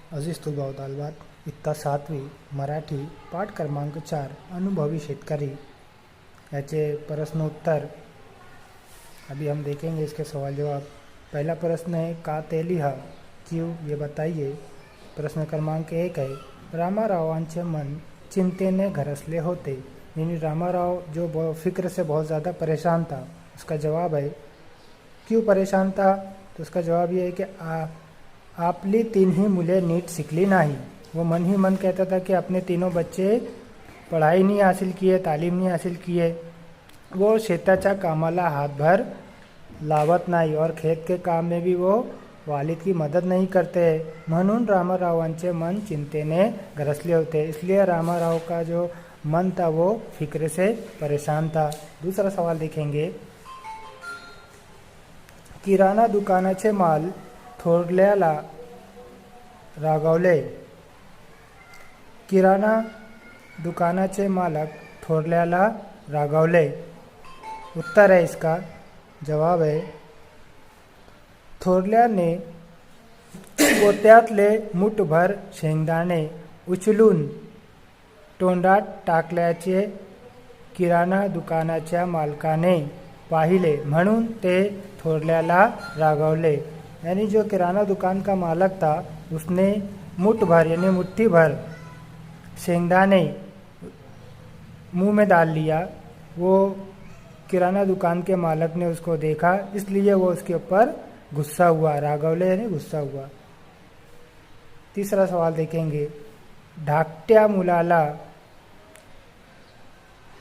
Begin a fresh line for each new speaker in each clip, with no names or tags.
अजिज तुभाव दालवाद इयत्ता 7वी मराठी पाठ क्रमांक 4 अनुभवी शेतकरी। याचे प्रश्न उत्तर अभी हम देखेंगे। इसके सवाल जवाब। पहला प्रश्न है का ते लिहा क्यों, ये बताइए। प्रश्न क्रमांक 1 है रामारावांचे मन चिंतेने घरसले होते, यानी रामाराव जो फिक्र से बहुत ज़्यादा परेशान था। उसका जवाब है क्यों परेशान था, तो उसका जवाब ये है कि आपली तीनही मुले नीट शिकली नाही। वो मन ही मन कहता था कि अपने तीनों बच्चे पढ़ाई नहीं हासिल किए, तालीम नहीं हासिल किए, वो शेताच्या कामाला हातभार लावत नाही और खेत के काम में भी वो वालिद की मदद नहीं करते। म्हणून रामारावांचे मन चिंतेने ग्रसले होते, इसलिए रामाराव का जो मन था वो फिक्र से परेशान था। दूसरा सवाल देखेंगे। किराणा दुकानाचे माल थोरल्याला रागावले। किराणा दुकानाचे मालक थोरल्याला रागावले। उत्तर है इसका जवाब है थोरल्याने पोत्यातले मुठभर शेंगदाणे उचलून तोंडात टाकल्याचे किराणा दुकानाच्या मालकाने पाहिले, म्हणून ते थोरल्याला रागावले। यानी जो किराना दुकान का मालक था उसने मुठ भर यानी मुट्ठी भर शेंगदाने मुंह में डाल लिया। वो किराना दुकान के मालक ने उसको देखा, इसलिए वो उसके ऊपर गुस्सा हुआ। रागावले यानी गुस्सा हुआ। तीसरा सवाल देखेंगे। धाकट्या मुलाला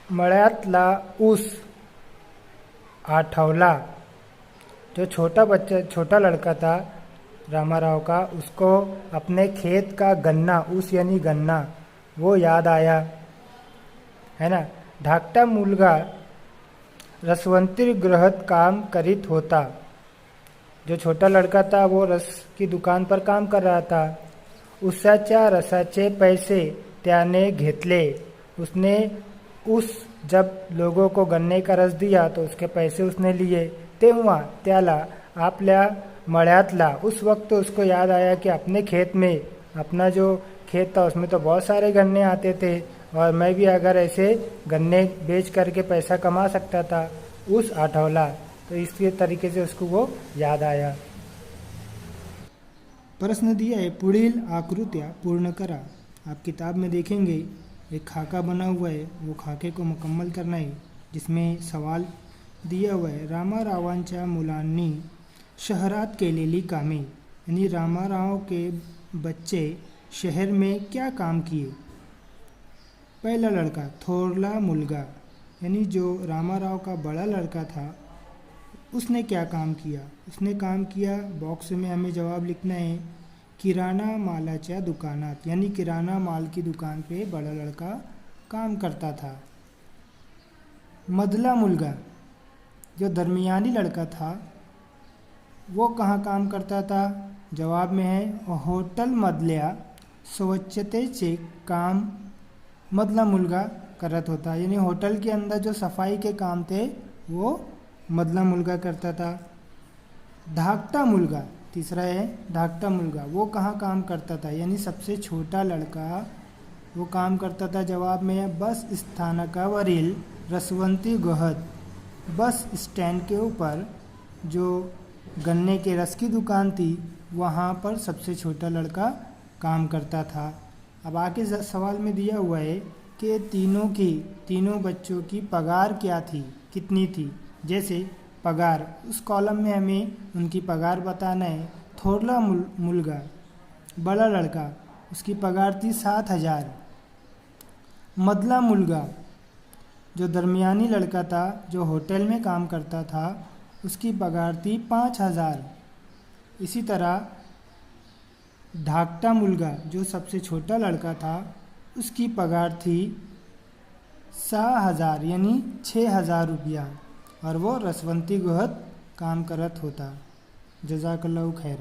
मळ्यातला ऊस आठवला। जो छोटा लड़का था रामाराव का, उसको अपने खेत का गन्ना, ऊस यानी गन्ना, वो याद आया, है ना। धाकटा मुलगा रसवंती गृहात काम करीत होता। जो छोटा लड़का था वो रस की दुकान पर काम कर रहा था। ऊसाच्या रसाचे पैसे त्याने घेतले। उसने जब लोगों को गन्ने का रस दिया तो उसके पैसे उसने लिए। तेव्हा त्याला आपल्या मळ्यातला, उस वक्त उसको याद आया कि अपने खेत में, अपना जो खेत था उसमें तो बहुत सारे गन्ने आते थे और मैं भी अगर ऐसे गन्ने बेच करके पैसा कमा सकता था। उस आठवला, तो इसी तरीके से उसको वो याद आया। प्रश्न दिया है पुढील आकृत्या पूर्ण करा। आप किताब में देखेंगे एक खाका बना हुआ है, वो खाके को मुकम्मल करना है, जिसमें सवाल दिया हुआ है रामारावांच्या मुलांनी शहरात केलेली कामे, यानी रामाराव के बच्चे शहर में क्या काम किए। पहला लड़का थोरला मुलगा, यानी जो रामाराव का बड़ा लड़का था उसने क्या काम किया। उसने काम किया, बॉक्स में हमें जवाब लिखना है, किराना मालाच्या दुकानात, यानी किराना माल की दुकान पे बड़ा लड़का काम करता था। मधला मुलगा, जो दरमियानी लड़का था, वो कहाँ काम करता था। जवाब में है होटल मधल्या स्वच्छतेचे काम मधला मुलगा करत होता, यानी होटल के अंदर जो सफाई के काम थे वो मधला मुलगा करता था। धाकटा मुलगा, तीसरा है धाकटा मुलगा, वो कहाँ काम करता था, यानी सबसे छोटा लड़का वो काम करता था। जवाब में है बस स्थानकावरील रसवंती गृहात, बस स्टैंड के ऊपर जो गन्ने के रस की दुकान थी वहाँ पर सबसे छोटा लड़का काम करता था। अब आगे सवाल में दिया हुआ है कि तीनों बच्चों की पगार क्या थी, कितनी थी। जैसे पगार, उस कॉलम में हमें उनकी पगार बताना है। थोरला मुलगा, बड़ा लड़का, उसकी पगार थी 7,000। मधला मुलगा, जो दरमियानी लड़का था जो होटल में काम करता था, उसकी पगार थी 5,000। इसी तरह धाकटा मुलगा, जो सबसे छोटा लड़का था, उसकी पगार थी 6,000 यानी 6,000 रुपया, और वो रसवंती गृहत काम करत होता। जज़ाकल्लाहु खैर।